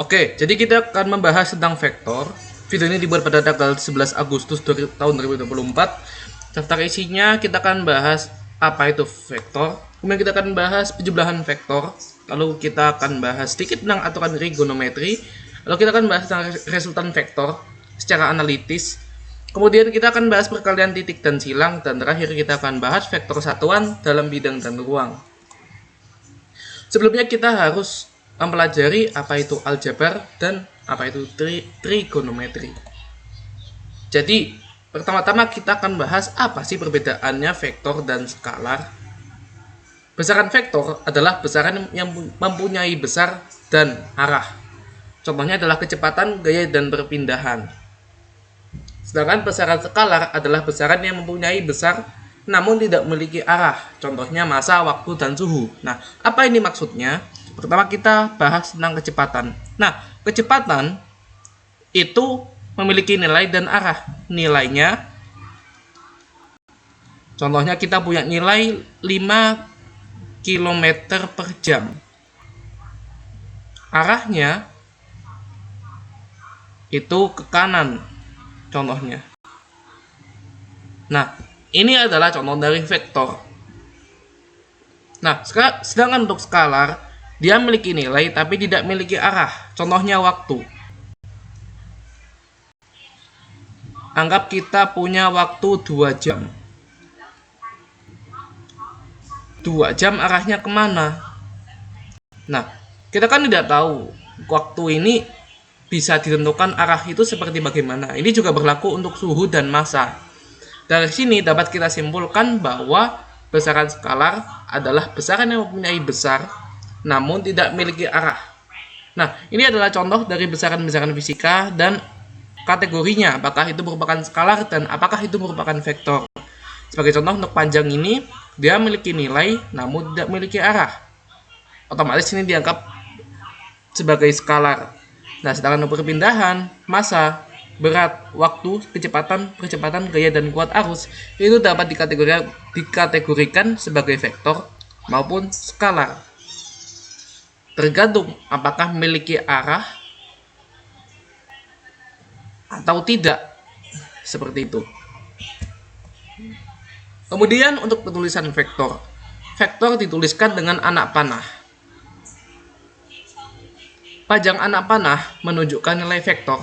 Oke, jadi kita akan membahas tentang vektor. Video ini dibuat pada tanggal 11 Agustus tahun 2024. Daftar isinya kita akan bahas apa itu vektor. Kemudian kita akan bahas penjumlahan vektor. Lalu kita akan bahas sedikit tentang aturan trigonometri. Lalu kita akan bahas tentang resultan vektor secara analitis. Kemudian kita akan bahas perkalian titik dan silang. Dan terakhir kita akan bahas vektor satuan dalam bidang dan ruang. Sebelumnya kita harus mempelajari apa itu aljabar dan apa itu trigonometri. Jadi, pertama-tama kita akan bahas apa sih perbedaannya vektor dan skalar. Besaran vektor adalah besaran yang mempunyai besar dan arah. Contohnya adalah kecepatan, gaya, dan perpindahan. Sedangkan besaran skalar adalah besaran yang mempunyai besar namun tidak memiliki arah. Contohnya massa, waktu, dan suhu. Nah, apa ini maksudnya? Pertama kita bahas tentang kecepatan. Nah, kecepatan itu memiliki nilai dan arah. Nilainya, contohnya kita punya nilai 5 km per jam. Arahnya itu ke kanan, contohnya. Nah, ini adalah contoh dari vektor. Nah, sedangkan untuk skalar, dia memiliki nilai tapi tidak memiliki arah. Contohnya waktu. Anggap kita punya waktu 2 jam. 2 jam arahnya kemana? Nah, kita kan tidak tahu waktu ini bisa ditentukan arah itu seperti bagaimana. Ini juga berlaku untuk suhu dan massa. Dari sini dapat kita simpulkan bahwa besaran skalar adalah besaran yang mempunyai besar namun tidak memiliki arah. Nah, ini adalah contoh dari besaran-besaran fisika dan kategorinya, apakah itu merupakan skalar dan apakah itu merupakan vektor. Sebagai contoh untuk panjang ini, dia memiliki nilai namun tidak memiliki arah. Otomatis ini dianggap sebagai skalar. Nah, sedangkan untuk perpindahan, massa, berat, waktu, percepatan, gaya, dan kuat arus itu dapat dikategorikan sebagai vektor maupun skalar. Tergantung apakah memiliki arah atau tidak, seperti itu. Kemudian untuk penulisan vektor, vektor dituliskan dengan anak panah. Pajang anak panah menunjukkan nilai vektor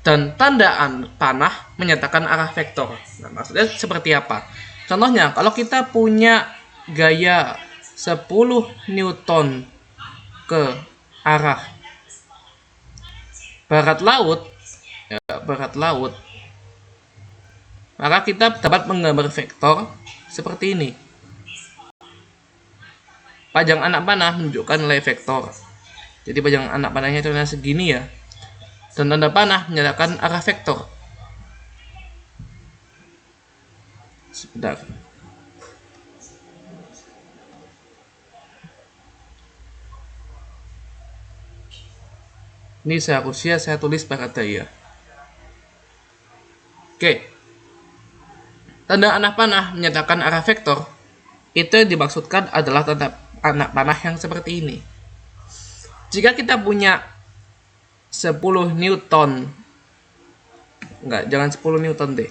dan tanda panah menyatakan arah vektor. Nah, maksudnya seperti apa? Contohnya, kalau kita punya gaya 10 Newton ke arah barat laut, maka kita dapat menggambar vektor seperti ini. Pajang anak panah menunjukkan nilai vektor. Jadi pajang anak panahnya itu segini ya. Dan tanda panah menyatakan arah vektor. Sebentar. Ini seharusnya saya tulis barat daya. Oke. Tanda anak panah menyatakan arah vektor. Itu yang dimaksudkan adalah tanda anak panah yang seperti ini. Jika kita punya 10 Newton, jangan 10 Newton deh.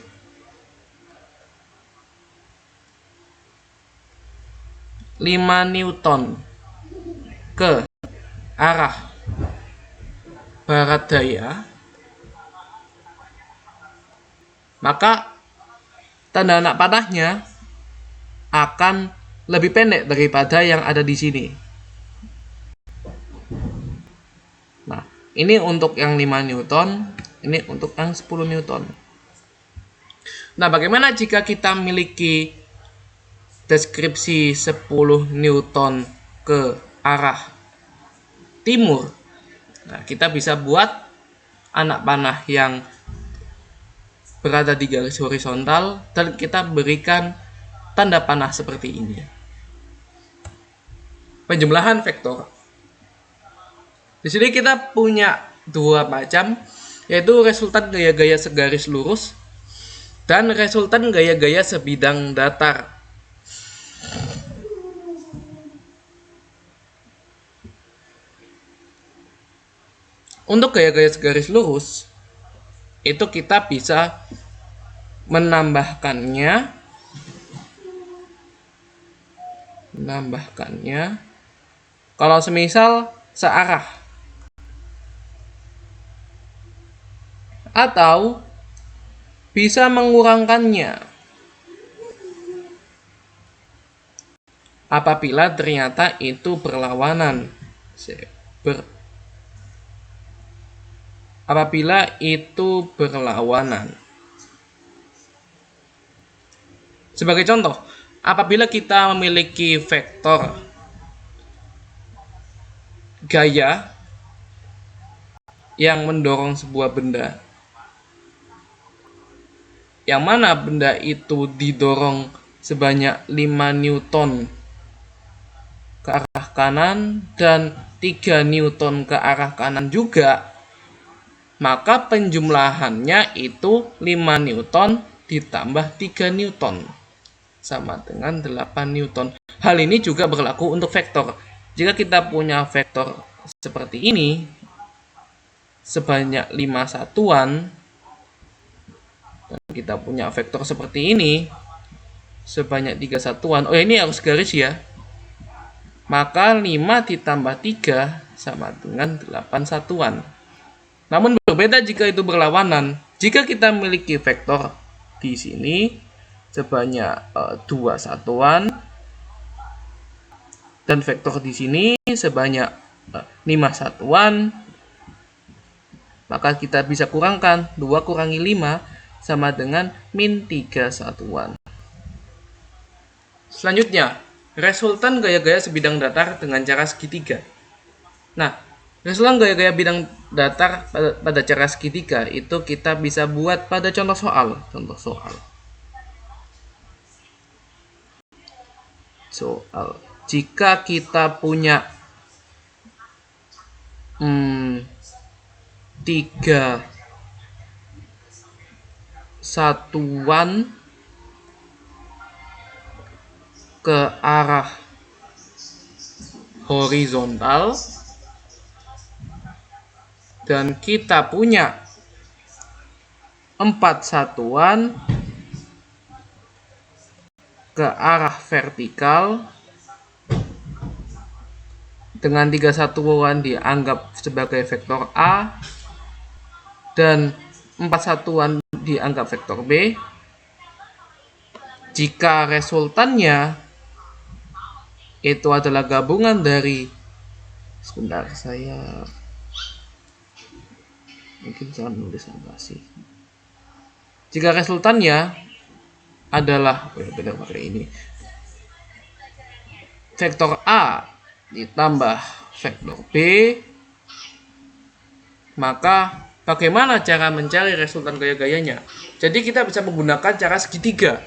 5 Newton ke arah barat daya, maka tanda anak panahnya akan lebih pendek daripada yang ada di sini. Nah, ini untuk yang 5 Newton, ini untuk yang 10 Newton. Nah, bagaimana jika kita memiliki deskripsi 10 Newton ke arah timur? Nah, kita bisa buat anak panah yang berada di garis horizontal dan kita berikan tanda panah seperti ini. Penjumlahan vektor. Di sini kita punya dua macam, yaitu resultan gaya-gaya segaris lurus dan resultan gaya-gaya sebidang datar. Untuk gaya-gaya garis lurus, itu kita bisa menambahkannya kalau semisal searah, atau bisa mengurangkannya apabila ternyata itu berlawanan. Apabila itu berlawanan. Sebagai contoh, apabila kita memiliki vektor gaya yang mendorong sebuah benda, yang mana benda itu didorong sebanyak 5 Newton ke arah kanan dan 3 Newton ke arah kanan juga, maka penjumlahannya itu 5 Newton ditambah 3 Newton sama dengan 8 Newton. Hal ini juga berlaku untuk vektor. Jika kita punya vektor seperti ini sebanyak 5 satuan, dan kita punya vektor seperti ini sebanyak 3 satuan, ini harus garis ya, maka 5 ditambah 3 sama dengan 8 satuan. Namun berbeda jika itu berlawanan. Jika kita memiliki vektor di sini sebanyak 2 satuan dan vektor di sini sebanyak 5 satuan, maka kita bisa kurangkan 2 kurangi 5 sama dengan min 3 satuan. Selanjutnya, resultan gaya-gaya sebidang datar dengan cara segitiga. Nah, resultan gaya-gaya bidang datar pada cara segitiga itu kita bisa buat pada contoh soal. Jika kita punya 3 satuan ke arah horizontal dan kita punya 4 satuan ke arah vertikal dengan 3 satuan dianggap sebagai vektor A dan 4 satuan dianggap vektor B. Jika resultannya itu adalah gabungan dari, sebentar, saya mungkin salah nulis apa sih. Jika resultannya adalah benar pakai ini, vektor A ditambah vektor B, maka bagaimana cara mencari resultan gaya-gayanya? Jadi kita bisa menggunakan cara segitiga.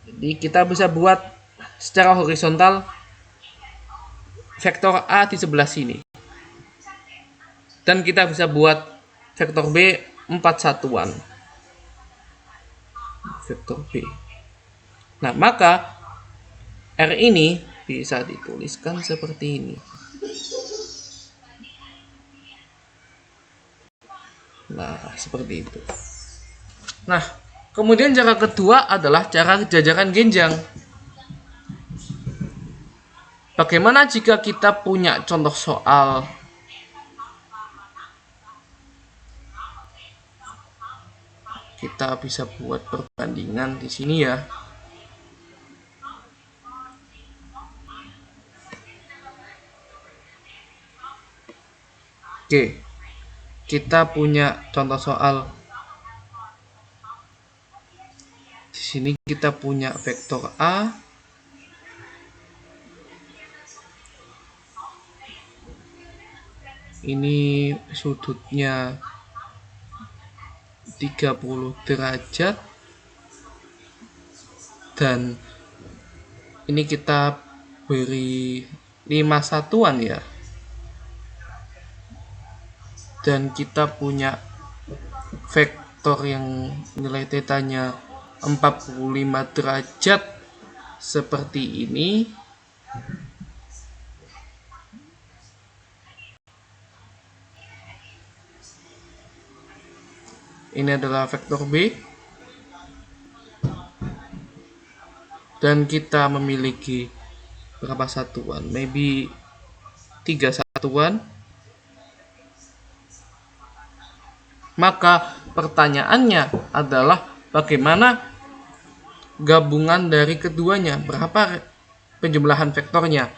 Jadi kita bisa buat secara horizontal vektor A di sebelah sini. Dan kita bisa buat vektor B 4 satuan. Vektor B. Nah, maka R ini bisa dituliskan seperti ini. Nah, seperti itu. Nah, kemudian cara kedua adalah cara jajakan genjang. Bagaimana jika kita punya contoh soal kita bisa buat perbandingan di sini ya. Oke. Kita punya contoh soal. Di sini kita punya vektor A. Ini sudutnya 30 derajat. Dan ini kita beri 5 satuan ya. Dan kita punya vektor yang nilai tetanya 45 derajat seperti ini. Ini adalah vektor B. Dan kita memiliki berapa satuan? Maybe 3 satuan. Maka pertanyaannya adalah bagaimana gabungan dari keduanya? Berapa penjumlahan vektornya?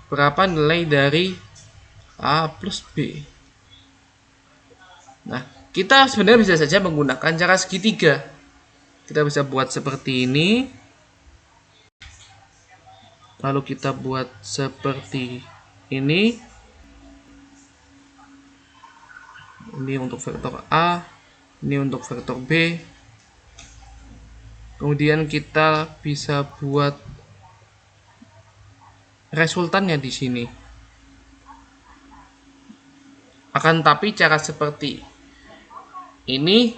Berapa nilai dari A plus B? Nah, kita sebenarnya bisa saja menggunakan cara segitiga. Kita bisa buat seperti ini. Lalu kita buat seperti ini. Ini untuk vektor A, ini untuk vektor B. Kemudian kita bisa buat resultannya di sini. Akan tapi cara seperti ini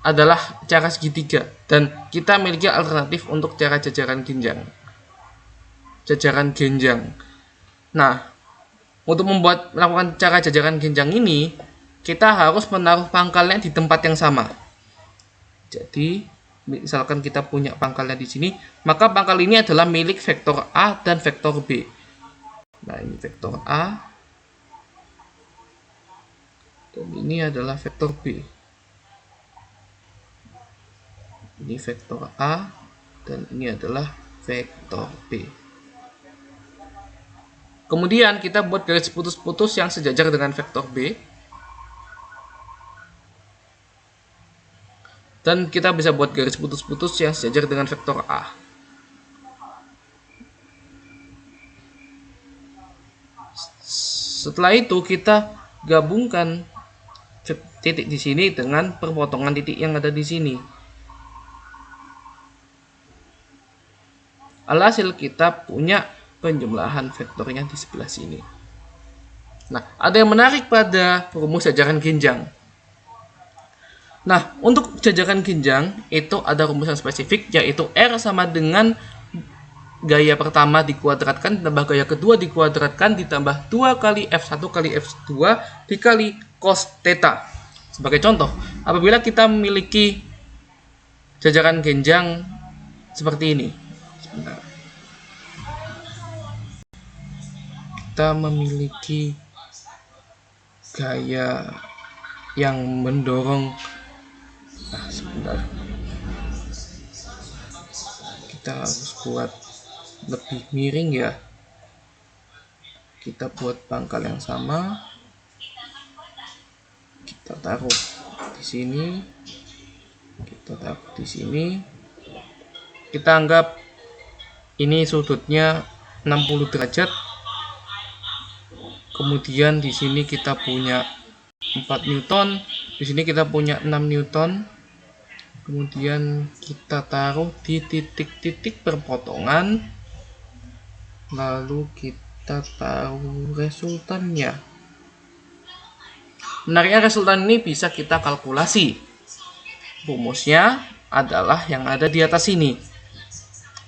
adalah cara segitiga dan kita memiliki alternatif untuk cara jajaran genjang. Nah, untuk melakukan cara jajaran genjang ini, kita harus menaruh pangkalnya di tempat yang sama. Jadi, misalkan kita punya pangkalnya di sini, maka pangkal ini adalah milik vektor A dan vektor B. Nah, ini vektor A. Dan ini adalah vektor B. Ini vektor A dan ini adalah vektor B. Kemudian kita buat garis putus-putus yang sejajar dengan vektor B. Dan kita bisa buat garis putus-putus yang sejajar dengan vektor A. Setelah itu kita gabungkan titik di sini dengan perpotongan titik yang ada di sini. Alhasil kita punya penjumlahan vektornya di sebelah sini. Nah, ada yang menarik pada rumus jajaran genjang. Nah, untuk jajaran genjang itu ada rumus yang spesifik, yaitu R sama dengan gaya pertama dikuadratkan ditambah gaya kedua dikuadratkan ditambah 2 kali F1 kali F2 dikali cos theta. Sebagai contoh, apabila kita memiliki jajaran genjang seperti ini. Sebentar. Kita memiliki gaya yang mendorong. Sebentar. Kita harus buat lebih miring ya. Kita buat pangkal yang sama. Kita taruh di sini. Kita taruh di sini. Kita anggap ini sudutnya 60 derajat. Kemudian di sini kita punya 4 Newton, di sini kita punya 6 Newton. Kemudian kita taruh di titik-titik perpotongan. Lalu kita taruh resultannya. Menariknya resultan ini bisa kita kalkulasi. Rumusnya adalah yang ada di atas ini.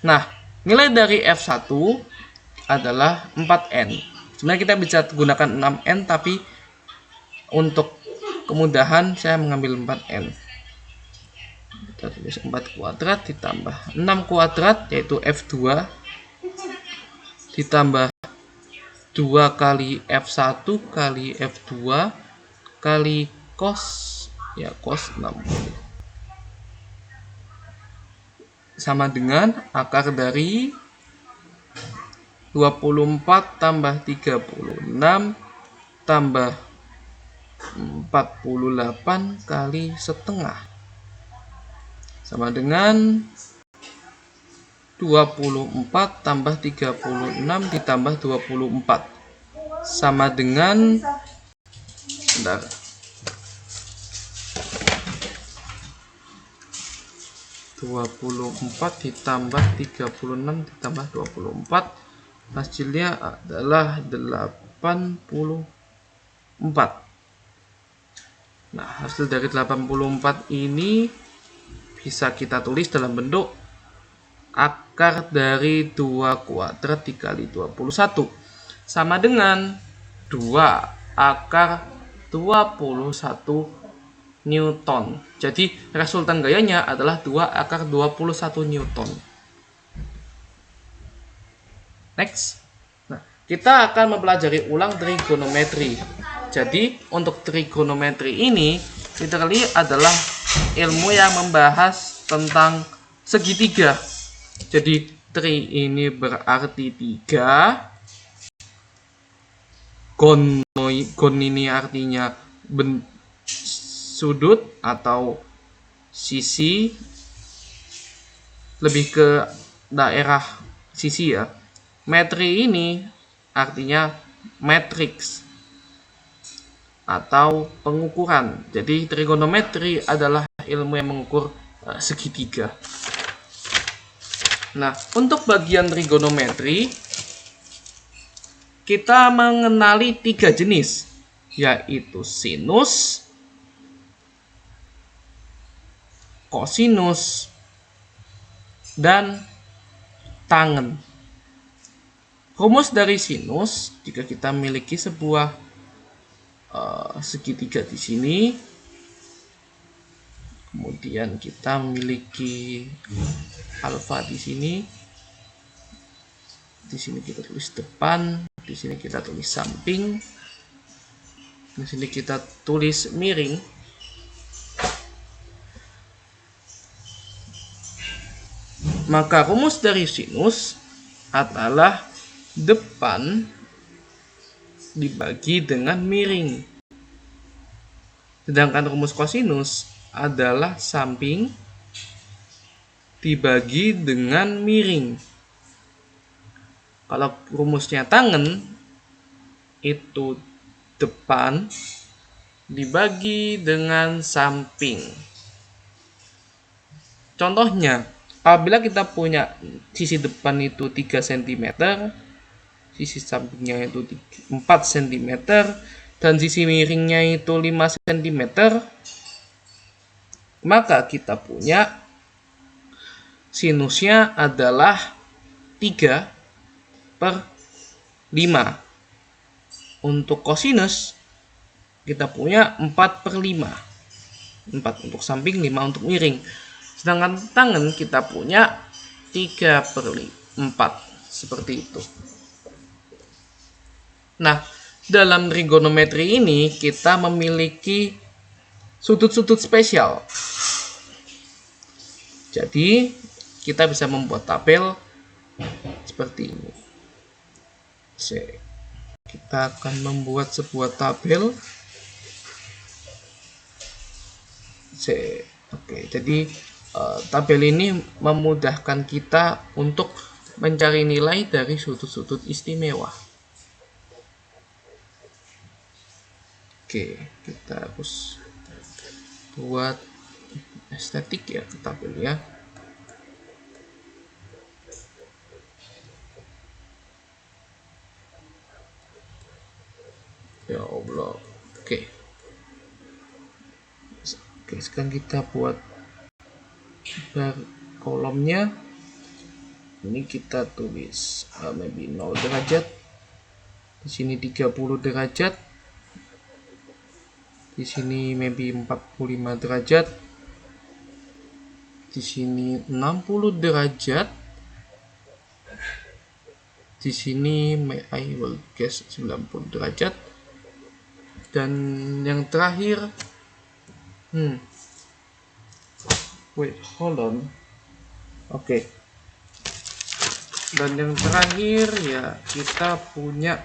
Nah, nilai dari F1 adalah 4N. Sebenarnya kita bisa gunakan 6N, tapi untuk kemudahan saya mengambil 4N. Kita tulis 4 kuadrat ditambah 6 kuadrat, yaitu F2, ditambah 2 kali F1 kali F2 kali cos, ya cos 60. Sama dengan akar dari 24 tambah 36 tambah 48 kali setengah. Sama dengan 24 tambah 36 ditambah 24. Sama dengan, bentar, 24 ditambah 36 ditambah 24. Hasilnya adalah 84. Nah, hasil dari 84 ini bisa kita tulis dalam bentuk akar dari 2 kuadrat dikali 21 sama dengan 2 akar 21 Newton. Jadi resultan gayanya adalah 2 akar 21 Newton. Next. Nah, kita akan mempelajari ulang trigonometri. Jadi untuk trigonometri ini literally adalah ilmu yang membahas tentang segitiga. Jadi tri ini berarti 3. Gon ini artinya sudut atau sisi, lebih ke daerah sisi ya. Metri ini artinya matriks atau pengukuran. Jadi trigonometri adalah ilmu yang mengukur segitiga. Nah, untuk bagian trigonometri kita mengenali 3 jenis, yaitu sinus, kosinus, dan tangen. Rumus dari sinus, jika kita memiliki sebuah segitiga di sini, kemudian kita memiliki alfa di sini kita tulis depan, di sini kita tulis samping, di sini kita tulis miring. Maka rumus dari sinus adalah depan dibagi dengan miring. Sedangkan rumus kosinus adalah samping dibagi dengan miring. Kalau rumusnya tangen itu depan dibagi dengan samping. Contohnya, apabila kita punya sisi depan itu 3 cm, sisi sampingnya itu 4 cm, dan sisi miringnya itu 5 cm, maka kita punya sinusnya adalah 3/5. Untuk kosinus kita punya 4/5. 4 untuk samping, 5 untuk miring. Sedangkan tangen kita punya 3/4. Seperti itu. Nah, dalam trigonometri ini kita memiliki sudut-sudut spesial. Jadi kita bisa membuat tabel seperti ini. Kita akan membuat sebuah tabel. Oke, jadi tabel ini memudahkan kita untuk mencari nilai dari sudut-sudut istimewa. Oke, kita harus buat estetik ya ke tabel ya. Ya Allah. Oke, sekarang kita buat bar kolomnya. Ini kita tulis maybe 0 derajat. Di sini 30 derajat. Di sini maybe 45 derajat. Di sini 60 derajat. Di sini I will guess 90 derajat. Dan yang terakhir wait, hold on. Oke. Dan yang terakhir ya kita punya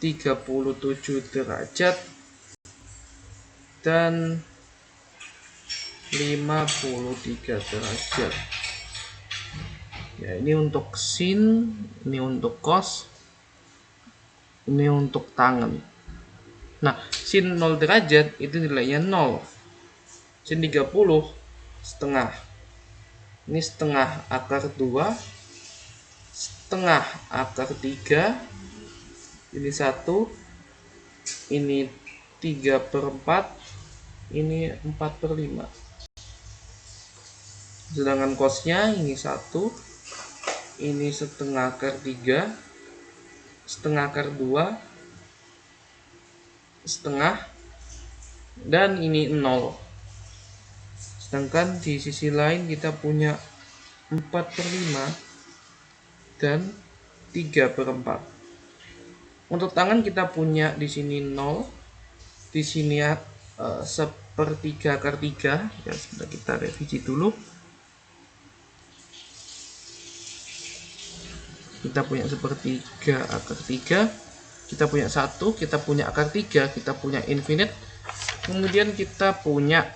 37 derajat dan 53 derajat. Ya, ini untuk sin, ini untuk cos, ini untuk tangen. Nah, sin 0 derajat itu nilainya 0. Sin 30 setengah. Ini setengah akar 2, setengah akar 3, ini 1, ini 3/4, ini 4/5. Sedangkan cosnya ini 1, ini setengah akar 3, setengah akar 2, setengah, dan ini 0. Sedangkan di sisi lain kita punya 4/5 dan 3/4. Untuk tangan kita punya di sini 0, di sini 1/3 ya. Sebentar kita revisi dulu. Kita punya 1/3 kita punya 1, kita punya akar 3, kita punya infinite, kemudian kita punya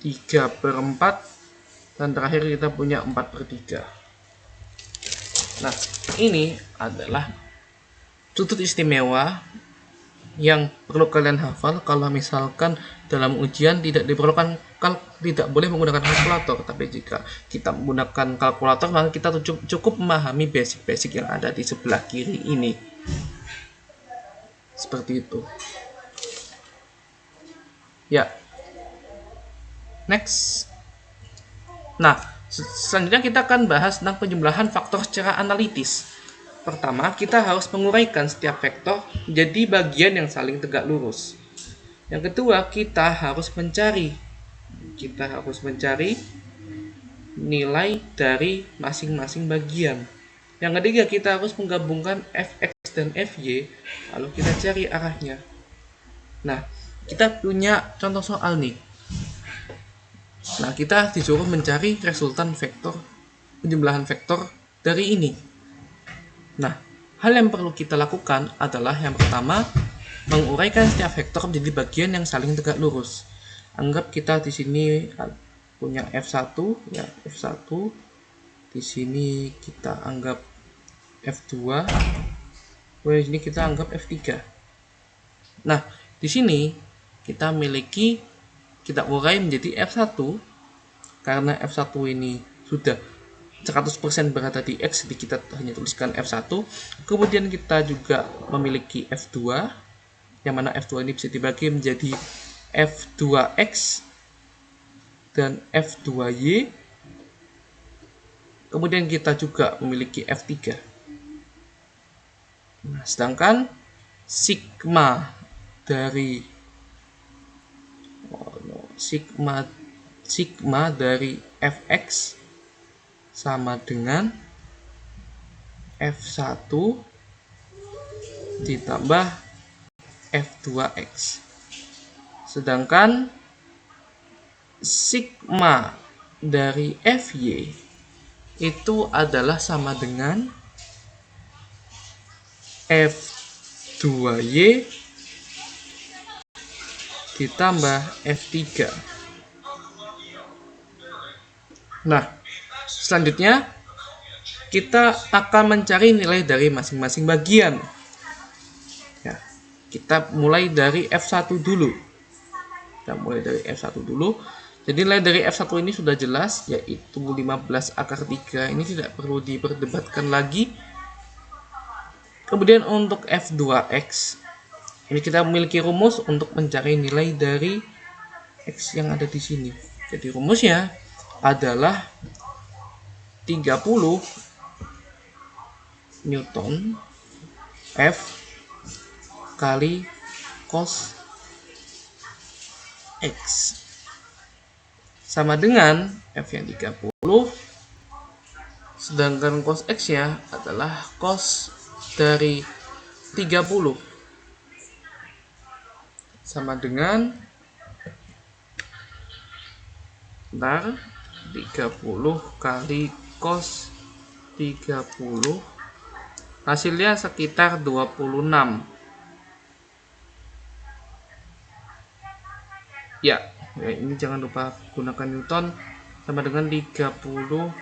3/4, dan terakhir kita punya 4/3. Nah, ini adalah sudut istimewa yang perlu kalian hafal kalau misalkan dalam ujian tidak diperlukan tidak boleh menggunakan kalkulator. Tapi jika kita menggunakan kalkulator, maka kita cukup memahami basic-basic yang ada di sebelah kiri ini. Seperti itu. Ya. Next. Nah, selanjutnya kita akan bahas tentang penjumlahan faktor secara analitis. Pertama, kita harus menguraikan setiap vektor menjadi bagian yang saling tegak lurus. Yang kedua, kita harus mencari nilai dari masing-masing bagian. Yang ketiga, kita harus menggabungkan fx dan fy, lalu kita cari arahnya. Nah, kita punya contoh soal nih. Nah, kita disuruh mencari resultan vektor, penjumlahan vektor dari ini. Nah, hal yang perlu kita lakukan adalah yang pertama, menguraikan setiap vektor menjadi bagian yang saling tegak lurus. Anggap kita di sini punya F1, ya, F1. Di sini kita anggap F2. Di sini kita anggap F3. Nah, di sini kita urai menjadi F1 karena F1 ini sudah 100% berada di X, jadi kita hanya tuliskan F1. Kemudian kita juga memiliki F2, yang mana F2 ini bisa dibagi menjadi F2X dan F2Y. Kemudian kita juga memiliki F3. Nah, sedangkan sigma dari Fx sama dengan F1 ditambah F2X. Sedangkan sigma dari Fy itu adalah sama dengan F2Y ditambah F3. Nah, selanjutnya kita akan mencari nilai dari masing-masing bagian. Ya, kita mulai dari F1 dulu. Jadi nilai dari F1 ini sudah jelas, yaitu 15/3. Ini tidak perlu diperdebatkan lagi. Kemudian untuk F2X, ini kita memiliki rumus untuk mencari nilai dari X yang ada di sini. Jadi rumusnya adalah 30 Newton F kali cos X sama dengan F yang 30, sedangkan cos X nya adalah cos dari 30 sama dengan 30 kali cos 30, hasilnya sekitar 26. Ya, ini jangan lupa gunakan Newton, sama dengan 30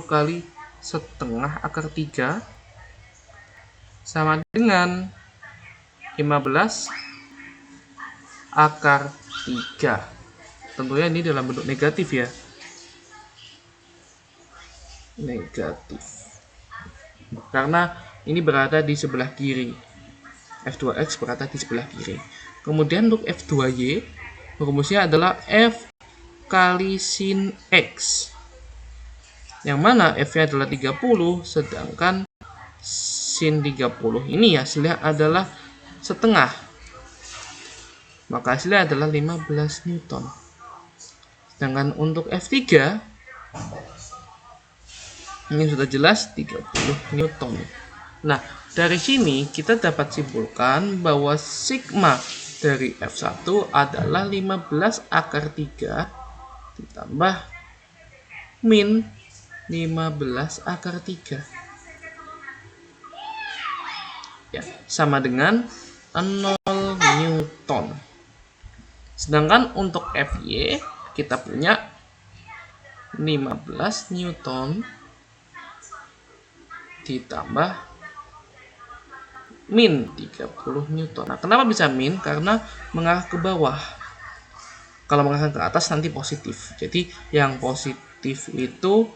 kali setengah akar 3 sama dengan 15 akar 3. Tentunya ini dalam bentuk negatif ya. Negatif. Karena ini berada di sebelah kiri. F2X berada di sebelah kiri. Kemudian untuk F2Y, rumusnya adalah F kali sin X. Yang mana F-nya adalah 30, sedangkan sin 30 ini hasilnya adalah setengah. Maka hasilnya adalah 15 Newton. Sedangkan untuk F3 ini sudah jelas 30 Newton. Nah, dari sini kita dapat simpulkan bahwa sigma dari F1 adalah 15 akar 3 ditambah min 15 akar 3. Ya, sama dengan 0 Newton. Sedangkan untuk Fy kita punya 15 Newton ditambah min 30 Newton. Nah, kenapa bisa min? Karena mengarah ke bawah. Kalau mengarah ke atas nanti positif. Jadi yang positif itu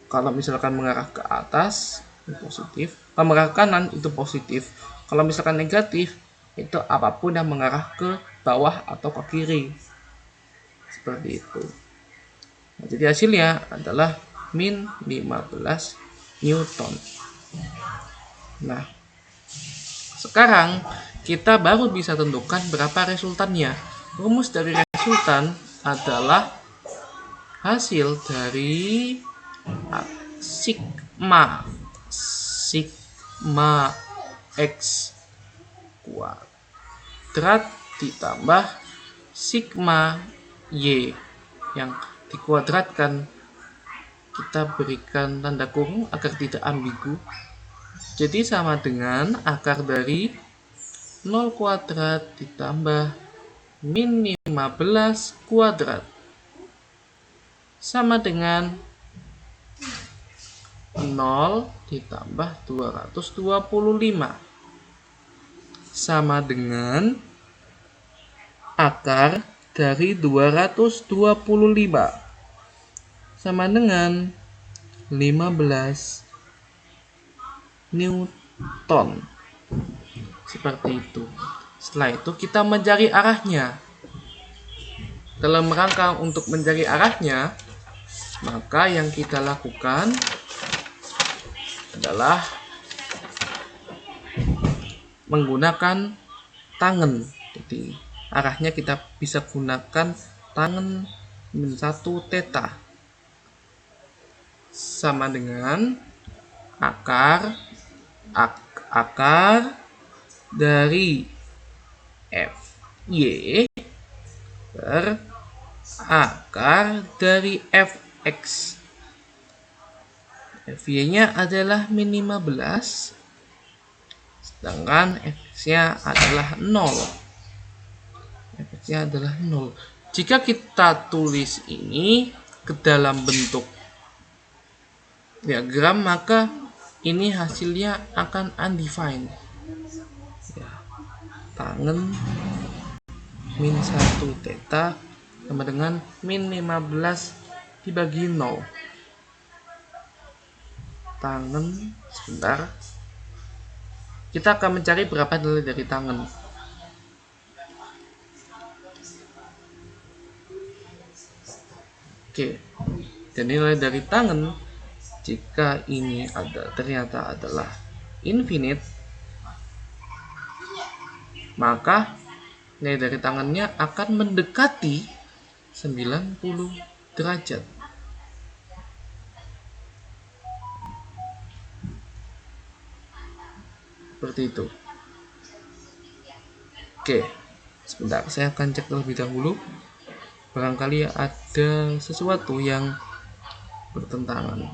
kalau misalkan mengarah ke atas itu positif, kalau mengarah ke kanan itu positif. Kalau misalkan negatif itu apapun yang mengarah ke bawah atau ke kiri. Seperti itu. Nah, jadi hasilnya adalah min 15 Newton. Nah, sekarang kita baru bisa tentukan berapa resultannya. Rumus dari resultan adalah hasil dari sigma x kuadrat ditambah sigma y yang dikuadratkan kita berikan tanda kurung agar tidak ambigu. Jadi sama dengan akar dari 0 kuadrat ditambah min 15 kuadrat sama dengan 0 ditambah 225 sama dengan akar dari 225 sama dengan 15 Newton. Seperti itu. Setelah itu kita mencari arahnya. Dalam rangka untuk mencari arahnya, maka yang kita lakukan adalah menggunakan tangen. Jadi arahnya kita bisa gunakan tangen min 1 theta sama dengan akar dari Fy per akar dari Fx. Fy-nya adalah min 15, sedangkan Fx-nya adalah 0. Fx-nya adalah 0. Jika kita tulis ini ke dalam bentuk diagram, maka ini hasilnya akan undefined. Ya, tangen min 1 theta sama dengan min 15 dibagi 0. Tangen, sebentar. Kita akan mencari berapa nilai dari tangen. Oke, dan nilai dari tangen, jika ini ternyata adalah infinite, maka nilai dari tangannya akan mendekati 90 derajat. Seperti itu. Oke, sebentar, saya akan cek terlebih dahulu. Barangkali ada sesuatu yang bertentangan.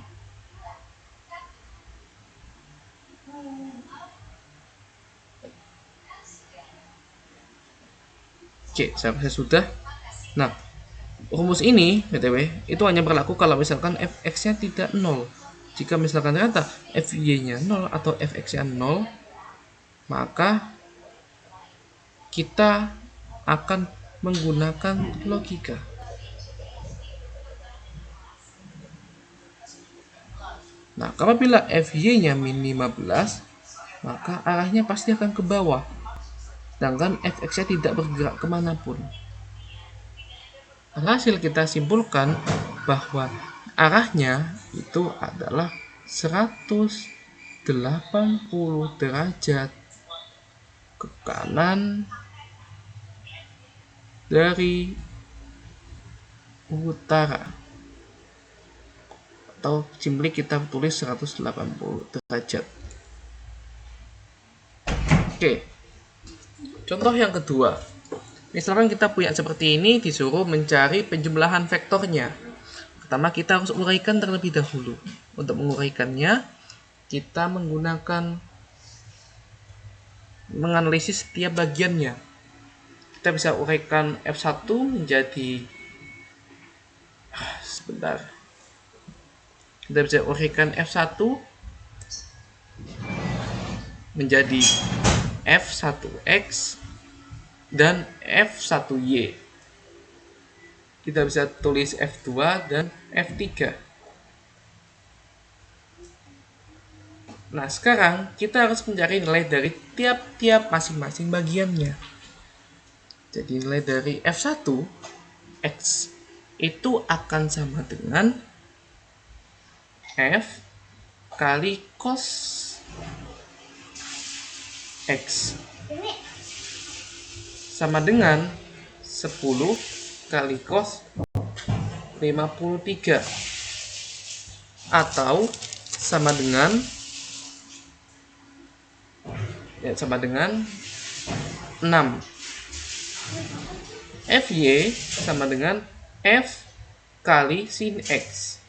Oke, saya sudah. Nah, rumus ini BTW itu hanya berlaku kalau misalkan fx-nya tidak 0. Jika misalkan ternyata fy-nya 0 atau fx-nya 0, maka kita akan menggunakan logika. Nah, apabila fy-nya min 15, maka arahnya pasti akan ke bawah. Sedangkan fx-nya tidak bergerak kemanapun. Hasil kita simpulkan bahwa arahnya itu adalah 180 derajat ke kanan dari utara, atau simply kita tulis 180 derajat. Oke, contoh yang kedua, misalkan kita punya seperti ini, disuruh mencari penjumlahan vektornya. Pertama kita harus uraikan terlebih dahulu. Untuk menguraikannya, kita menganalisis setiap bagiannya. Kita bisa uraikan F1 menjadi Kita bisa uraikan F1 menjadi F1X dan F1Y. Kita bisa tulis F2 dan F3. Nah, sekarang kita harus mencari nilai dari tiap-tiap masing-masing bagiannya. Jadi nilai dari F1X itu akan sama dengan F kali cos X, sama dengan 10 kali cos 53, atau sama dengan 6. Fy sama dengan F kali sin X,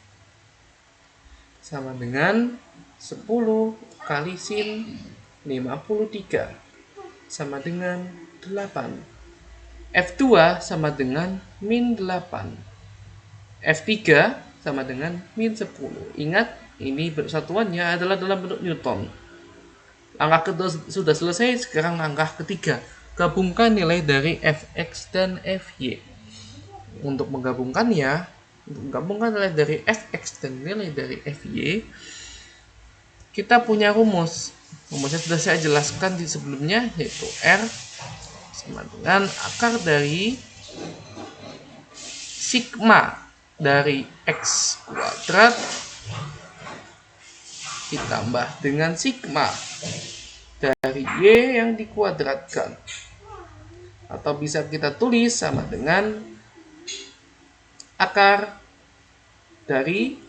sama dengan 10 kali sin 53, sama dengan 8. F2 sama dengan min 8. F3 sama dengan min 10. Ingat, ini satuannya adalah dalam bentuk Newton. Langkah kedua sudah selesai, sekarang langkah ketiga. Gabungkan nilai dari Fx dan Fy. Untuk menggabungkan nilai dari Fx dan nilai dari Fy, kita punya rumus. Rumusnya sudah saya jelaskan di sebelumnya, yaitu R sama dengan akar dari sigma dari X kuadrat ditambah dengan sigma dari Y yang dikuadratkan, atau bisa kita tulis sama dengan akar dari,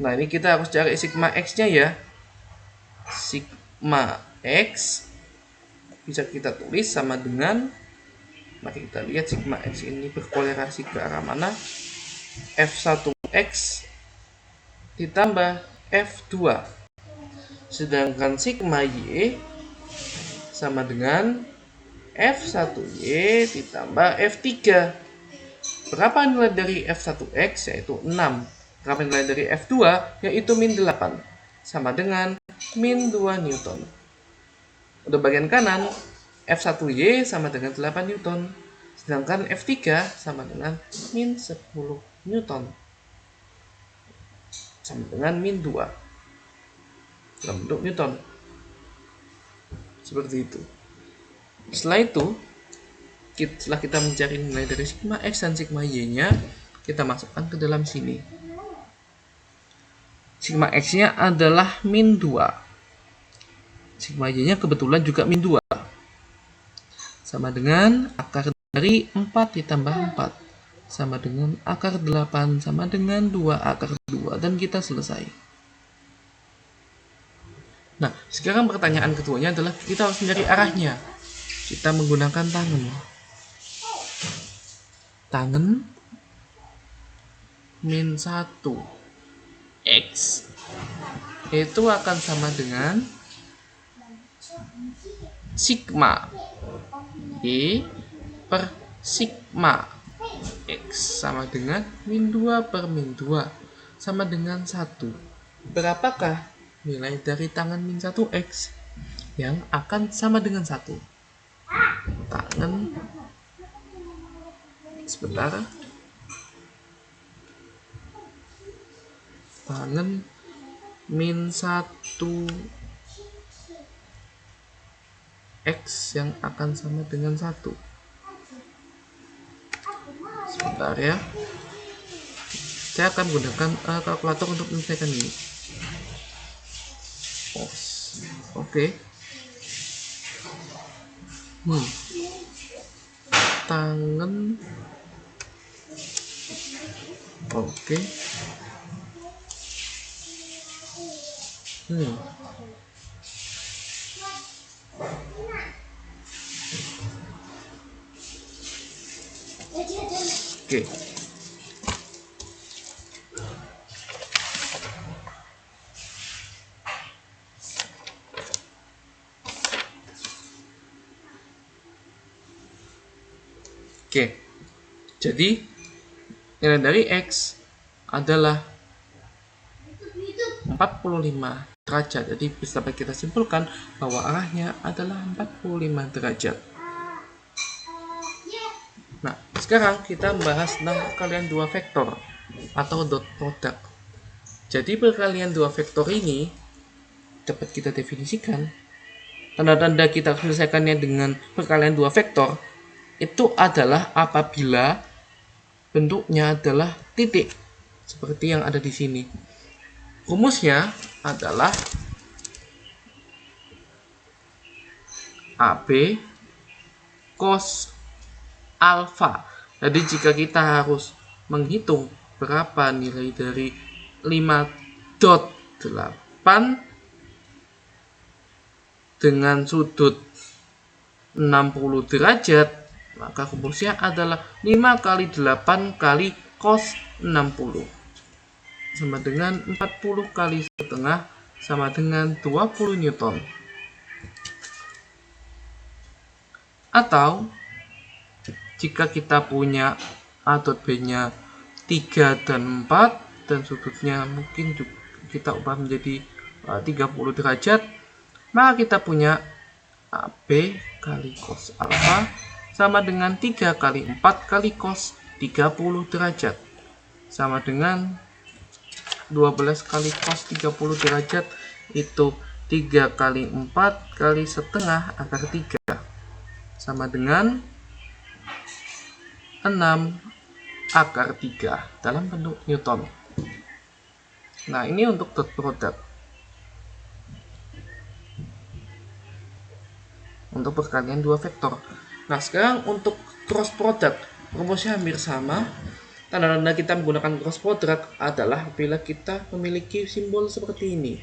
nah ini kita harus cari sigma X nya ya. Sigma X bisa kita tulis sama dengan, mari kita lihat sigma X ini berkolerasi ke arah mana. F1X ditambah F2, sedangkan sigma Y sama dengan F1Y ditambah F3. Berapa nilai dari F1X? Yaitu 6. Berapa nilai dari F2? Yaitu min 8, sama dengan min 2 Newton. Untuk bagian kanan, F1Y sama dengan 8 Newton, sedangkan F3 sama dengan min 10 Newton, sama dengan min 2 dalam bentuk Newton. Seperti itu. Setelah itu, setelah kita mencari nilai dari sigma X dan sigma Y nya, kita masukkan ke dalam sini. Sigma X nya adalah min 2, sigma Y nya kebetulan juga min 2, sama dengan akar dari 4 ditambah 4, sama dengan akar 8, sama dengan 2 akar 2, dan kita selesai. Nah, sekarang pertanyaan keduanya adalah kita harus mencari arahnya. Kita menggunakan tangen min 1 X itu akan sama dengan sigma Y per sigma X, sama dengan min 2 per min 2, sama dengan 1. Berapakah nilai dari tangen min 1X yang akan sama dengan 1? Tangen min 1X yang akan sama dengan 1. Sebentar ya. Saya akan menggunakan kalkulator untuk menyelesaikan ini. Oke. Tangan. Oke. Oke. Oke. Jadi nilai dari X adalah 45 derajat. Jadi bisa kita simpulkan bahwa arahnya adalah 45 derajat. Nah, sekarang kita membahas tentang perkalian dua vektor atau dot product. Jadi perkalian dua vektor ini dapat kita definisikan. Tanda-tanda kita selesaikannya dengan perkalian dua vektor itu adalah apabila bentuknya adalah titik seperti yang ada di sini. Rumusnya adalah AB cos alfa. Jadi jika kita harus menghitung berapa nilai dari 5,8 dengan sudut 60 derajat, maka rumusnya adalah 5 kali 8 kali cos 60 sama dengan 40 kali setengah sama dengan 20 Newton. Atau jika kita punya A dot B nya 3 dan 4 dan sudutnya mungkin kita ubah menjadi 30 derajat, maka kita punya AB kali cos alfa sama dengan 3 kali 4 kali cos 30 derajat sama dengan 12 kali cos 30 derajat itu 3 kali 4 kali setengah akar 3 sama dengan 6 akar 3 dalam bentuk Newton. Nah, ini untuk dot product. Untuk perkalian dua vektor. Nah, sekarang untuk cross product, rumusnya hampir sama. Tanda-tanda kita menggunakan cross product adalah bila kita memiliki simbol seperti ini.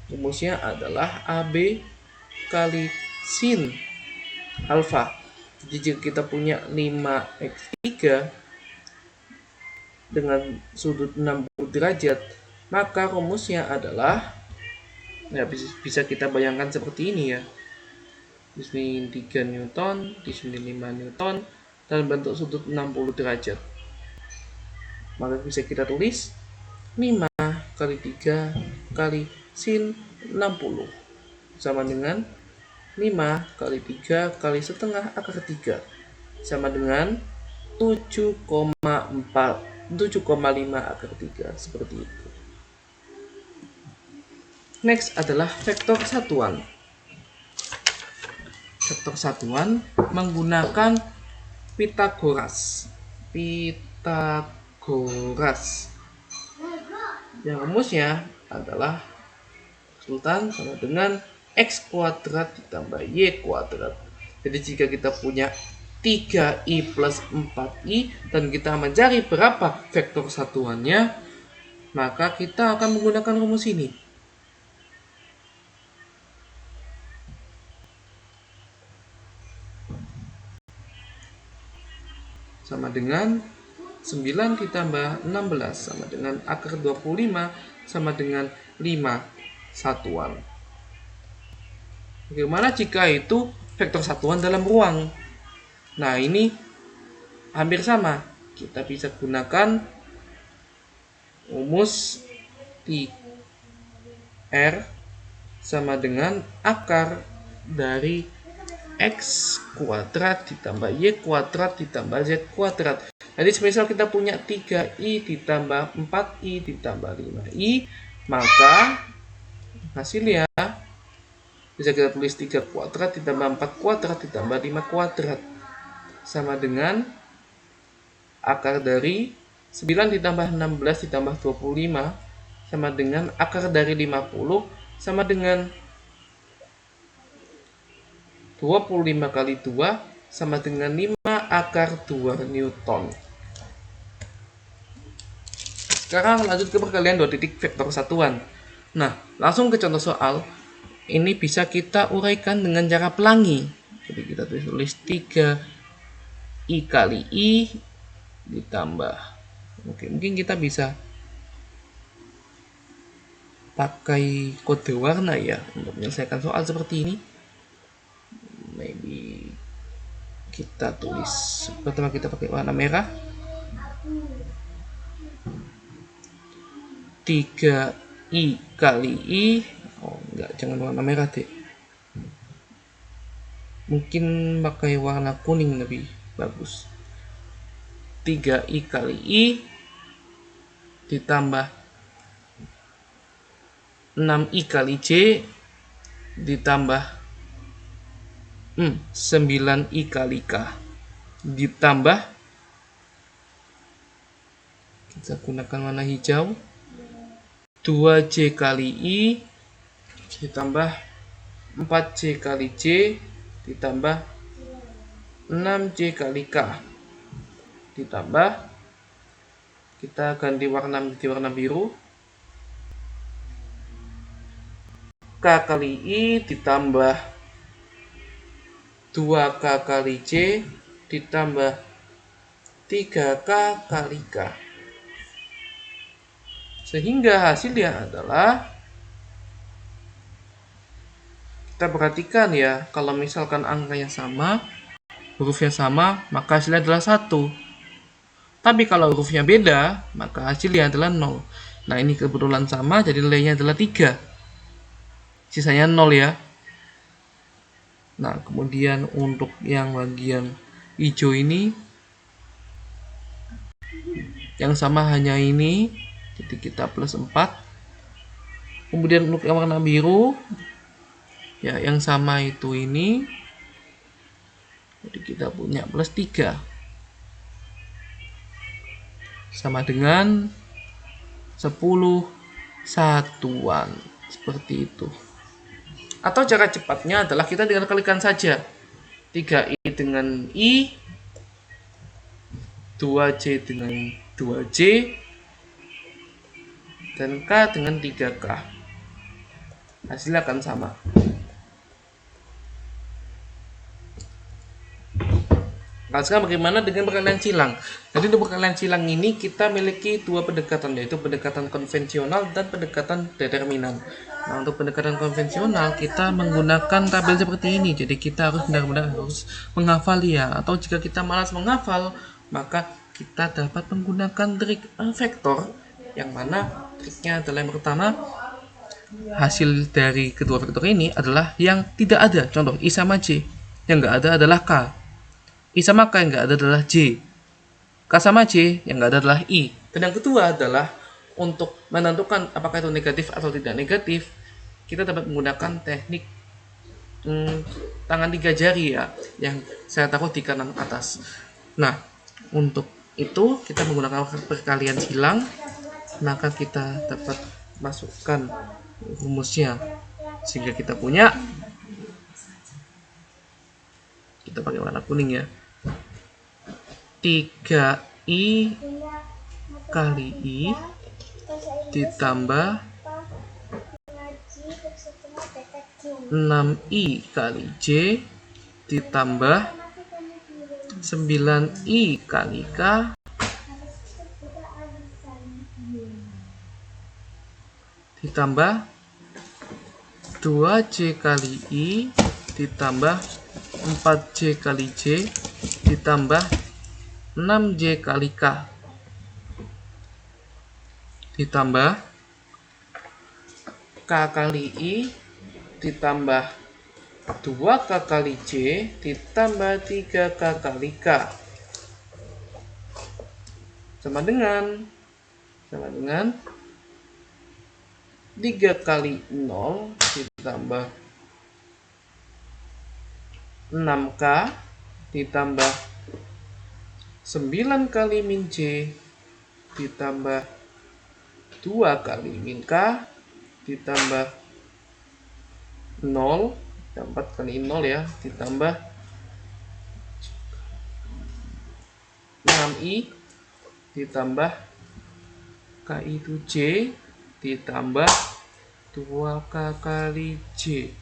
Rumusnya adalah AB kali sin alfa. Jadi jika kita punya 5x3 dengan sudut 60 derajat, maka rumusnya adalah, ya bisa kita bayangkan seperti ini ya. Di sini 3 Newton, di sini 5 Newton, dan bentuk sudut 60 derajat. Maka bisa kita tulis 5 kali 3 kali sin 60 sama dengan 5 kali 3 kali setengah akar 3 sama dengan 7,5 akar 3, seperti itu. Next adalah vektor satuan. Vektor satuan menggunakan Pythagoras. Yang rumusnya adalah resultan sama dengan x kuadrat ditambah y kuadrat. Jadi jika kita punya 3i plus 4i dan kita mencari berapa vektor satuannya, maka kita akan menggunakan rumus ini. Sama dengan 9 ditambah 16 sama dengan akar 25 sama dengan 5 satuan. Bagaimana jika itu vektor satuan dalam ruang? Nah, ini hampir sama. Kita bisa gunakan rumus R sama dengan akar dari x kuadrat ditambah y kuadrat ditambah z kuadrat. Jadi semisal kita punya 3i ditambah 4i ditambah 5i, maka hasilnya bisa kita tulis 3 kuadrat ditambah 4 kuadrat ditambah 5 kuadrat sama dengan akar dari 9 ditambah 16 ditambah 25 sama dengan akar dari 50 sama dengan 25 kali 2 sama dengan 5 akar 2 Newton. Sekarang lanjut ke perkalian 2 titik vektor satuan. Nah, langsung ke contoh soal. Ini bisa kita uraikan dengan cara pelangi. Jadi kita tulis 3i kali i ditambah. Oke, mungkin kita bisa pakai kode warna ya untuk menyelesaikan soal seperti ini. Maybe kita tulis, pertama kita pakai warna merah. 3i kali i, oh enggak, jangan warna merah deh, mungkin pakai warna kuning lebih bagus. 3i kali i ditambah 6i kali j ditambah 9i kali k ditambah, kita gunakan warna hijau, 2j kali i ditambah 4j kali j ditambah 6j kali k ditambah, kita ganti warna menjadi warna biru, k kali i ditambah 2k kali j ditambah 3k kali k. Sehingga hasilnya adalah, kita perhatikan ya, kalau misalkan angkanya sama, hurufnya sama, maka hasilnya adalah 1. Tapi kalau hurufnya beda, maka hasilnya adalah 0. Nah, ini kebetulan sama, jadi nilainya adalah 3. Sisanya 0 ya. Nah, kemudian untuk yang bagian hijau ini, yang sama hanya ini, jadi kita plus 4. Kemudian untuk yang warna biru, ya yang sama itu ini, jadi kita punya plus 3. Sama dengan 10 satuan. Seperti itu. Atau cara cepatnya adalah kita tinggal kalikan saja. 3i dengan i, 2j dengan 2j, dan k dengan 3k. Hasilnya akan sama. Nah, sekarang bagaimana dengan perkalian silang? Jadi untuk perkalian silang ini kita memiliki dua pendekatan, yaitu pendekatan konvensional dan pendekatan determinan. Nah, untuk pendekatan konvensional kita menggunakan tabel seperti ini. Jadi kita harus benar-benar harus menghafal ya. Atau jika kita malas menghafal, maka kita dapat menggunakan trik vektor, yang mana triknya adalah yang pertama, hasil dari kedua vektor ini adalah yang tidak ada. Contoh i sama j, yang nggak ada adalah k. I sama k yang nggak ada adalah j. K sama j yang nggak ada adalah i. Dan yang kedua adalah untuk menentukan apakah itu negatif atau tidak negatif, kita dapat menggunakan teknik tangan 3 jari ya, yang saya taruh di kanan atas. Nah, untuk itu kita menggunakan perkalian silang, maka kita dapat masukkan rumusnya sehingga kita punya, kita pakai warna kuning ya, 3i kali i ditambah 6i kali j ditambah 9i kali k ditambah 2j kali i ditambah 4j kali j ditambah 6j kali k ditambah k kali i ditambah 2k kali j ditambah 3k kali k sama dengan 3 kali 0 ditambah 6k ditambah 9 kali min j ditambah 2 kali min K ditambah 0, 4 kali 0 ya, ditambah 6i ditambah K itu J ditambah 2K kali J,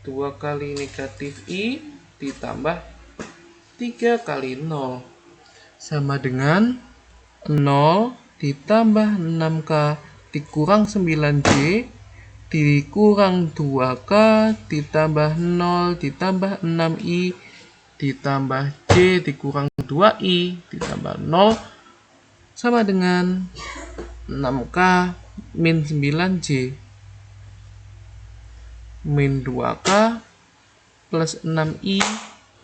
2 kali negatif I ditambah 3 kali 0 sama dengan 0 ditambah 6K dikurang 9J dikurang 2K ditambah 0 ditambah 6I ditambah J dikurang 2I ditambah 0 sama dengan 6K min 9J min 2K plus 6I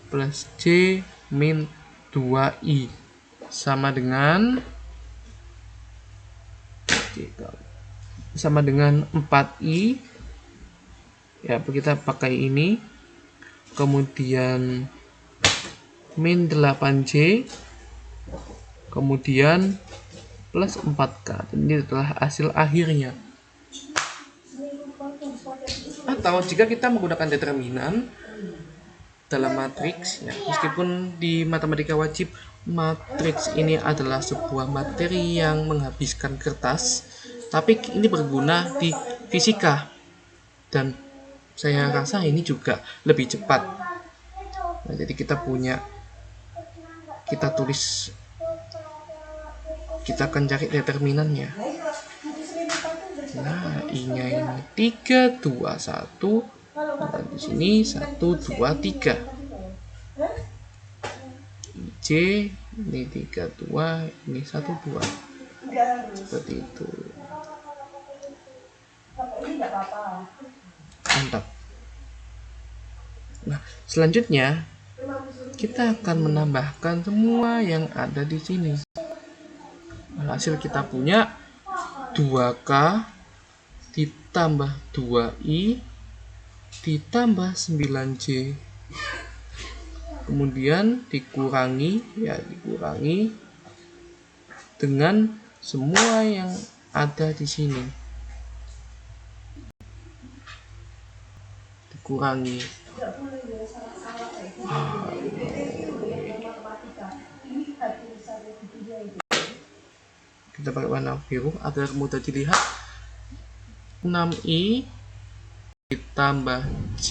plus J min 2I sama dengan 4I ya, kita pakai ini, kemudian min 8J kemudian plus 4K. Ini adalah hasil akhirnya. Atau jika kita menggunakan determinan dalam matriks ya, meskipun di matematika wajib matriks ini adalah sebuah materi yang menghabiskan kertas, tapi ini berguna di fisika dan saya rasa ini juga lebih cepat. Nah, jadi kita tulis, kita akan cari determinannya. Nah, I-nya ini 3, 2, 1, dan di sini 1, 2, 3. J ini 3, 2, ini 1, 2. Seperti itu. Mantap. Nah, selanjutnya kita akan menambahkan semua yang ada di sini. Hasil kita punya 2K ditambah 2I ditambah 9J kemudian dikurangi dengan semua yang ada di sini, dikurangi kita pakai warna biru agar mudah dilihat. 6I ditambah J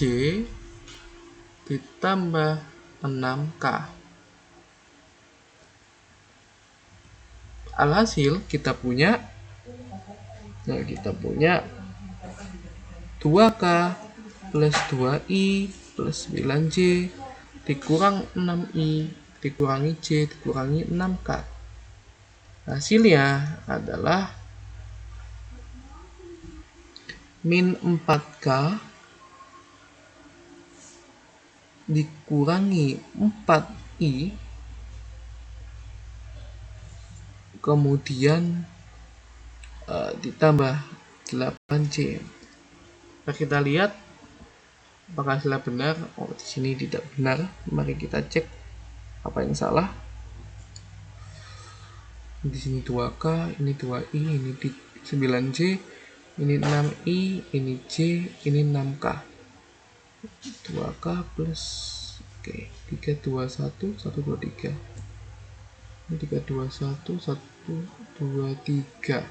ditambah 6K. Alhasil kita punya 2K plus 2I plus 9J dikurang 6I dikurangi J dikurangi 6K. Hasilnya adalah min 4K dikurangi 4I kemudian ditambah 8J. Nah, kita lihat apakah hasilnya benar. Oh, di sini tidak benar. Mari kita cek apa yang salah. Di sini 2K, ini 2I, ini 9J, ini 6I, ini J, ini 6K. 2K plus 3, 2, 1, 1, 2, 3. Ini 3, 2, 1, 1, 2, 3.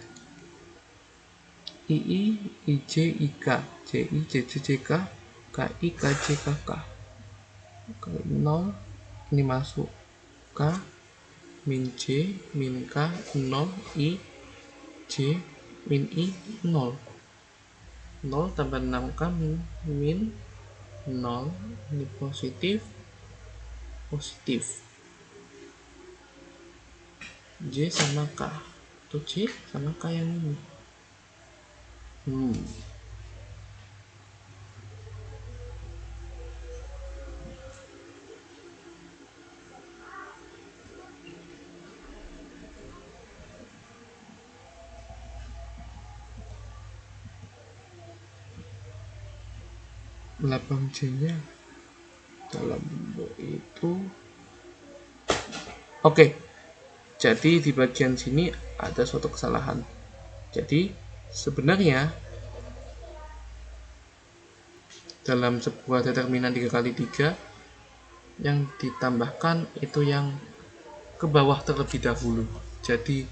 II, IJ, IK, JI, JJ, JK, KI, KJ, KK. Kalau 0, ini masuk K, min J, min K, 0, I, J, min I, 0. 0 tambah 6K min 0, ini positif. J sama K, atau J sama K yang ini. 8J-nya dalam bentuk itu. Oke. Jadi di bagian sini ada suatu kesalahan. Jadi sebenarnya dalam sebuah determinan 3 kali 3 yang ditambahkan itu yang ke bawah terlebih dahulu. Jadi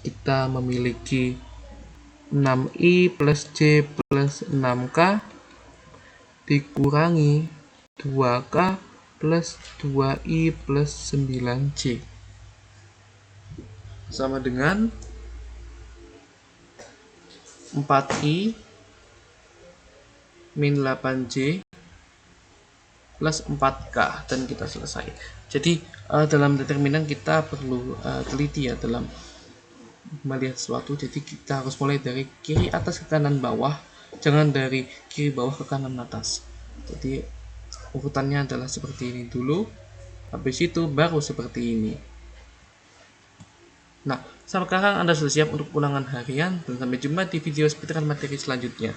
kita memiliki 6i plus j plus 6k dikurangi 2k plus 2i plus 9j sama dengan 4i min 8j plus 4k, dan kita selesai. Jadi dalam determinan kita perlu teliti ya dalam melihat sesuatu. Jadi kita harus mulai dari kiri atas ke kanan bawah, jangan dari kiri bawah ke kanan atas. Jadi urutannya adalah seperti ini dulu, habis itu baru seperti ini. Nah, sekarang Anda sudah siap untuk ulangan harian, dan sampai jumpa di video speedrun materi selanjutnya.